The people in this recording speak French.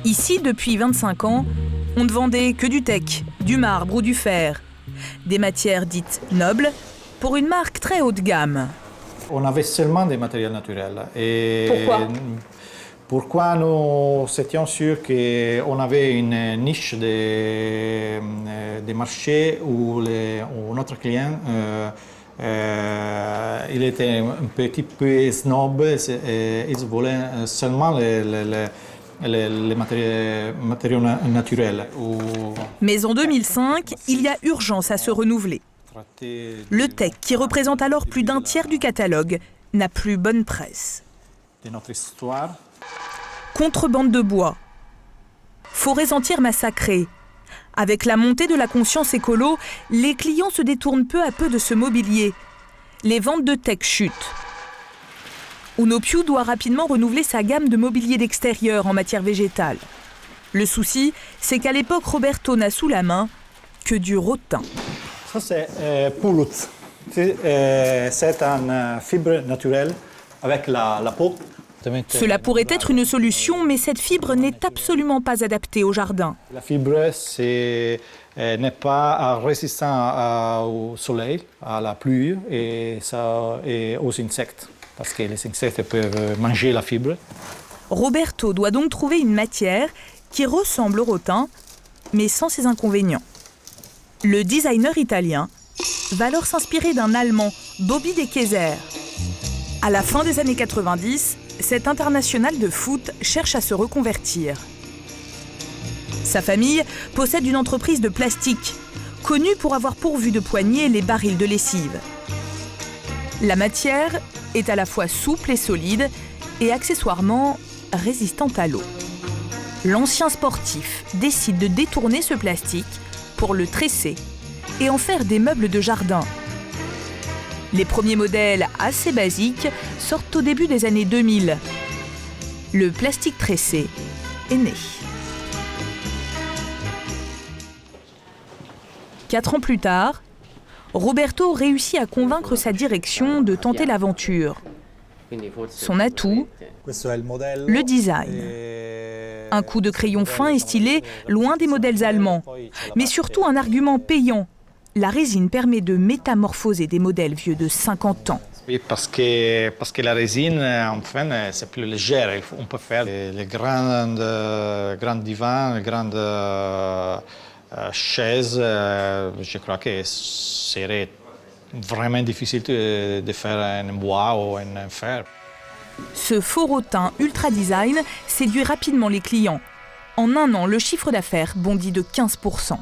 Ici, depuis 25 ans, on ne vendait que du teck, du marbre ou du fer. Des matières dites nobles pour une marque très haut de gamme. On avait seulement des matériaux naturels. Et Pourquoi nous étions sûrs qu'on avait une niche des marchés où notre client il était un petit peu snob et il voulait seulement les matériaux naturels. Mais en 2005, il y a urgence à se renouveler. Le teck, qui représente alors plus d'un tiers du catalogue, n'a plus bonne presse. De notre histoire. Contrebande de bois, forêts entières massacrées. Avec la montée de la conscience écolo, les clients se détournent peu à peu de ce mobilier. Les ventes de teck chutent. Onopiu doit rapidement renouveler sa gamme de mobilier d'extérieur en matière végétale. Le souci, c'est qu'à l'époque, Roberto n'a sous la main que du rotin. Ça, c'est poulout. C'est une fibre naturelle avec la peau. Cela pourrait être une solution, mais cette fibre n'est absolument pas adaptée au jardin. La fibre n'est pas résistant au soleil, à la pluie et aux insectes, parce que les insectes peuvent manger la fibre. Roberto doit donc trouver une matière qui ressemble au rotin, mais sans ses inconvénients. Le designer italien va alors s'inspirer d'un Allemand, Bobby De Keyser. À la fin des années 90, cet international de foot cherche à se reconvertir. Sa famille possède une entreprise de plastique, connue pour avoir pourvu de poignées les barils de lessive. La matière est à la fois souple et solide, et accessoirement résistante à l'eau. L'ancien sportif décide de détourner ce plastique pour le tresser et en faire des meubles de jardin. Les premiers modèles assez basiques sortent au début des années 2000. Le plastique tressé est né. 4 ans plus tard, Roberto réussit à convaincre sa direction de tenter l'aventure. Son atout, le design. Un coup de crayon fin et stylé, loin des modèles allemands. Mais surtout un argument payant. La résine permet de métamorphoser des modèles vieux de 50 ans. Oui, parce que la résine, enfin, c'est plus légère. On peut faire les grands divans, les grandes chaises. Je crois que ce serait vraiment difficile de faire en bois ou en fer. Ce faux rotin ultra design séduit rapidement les clients. En un an, le chiffre d'affaires bondit de 15%.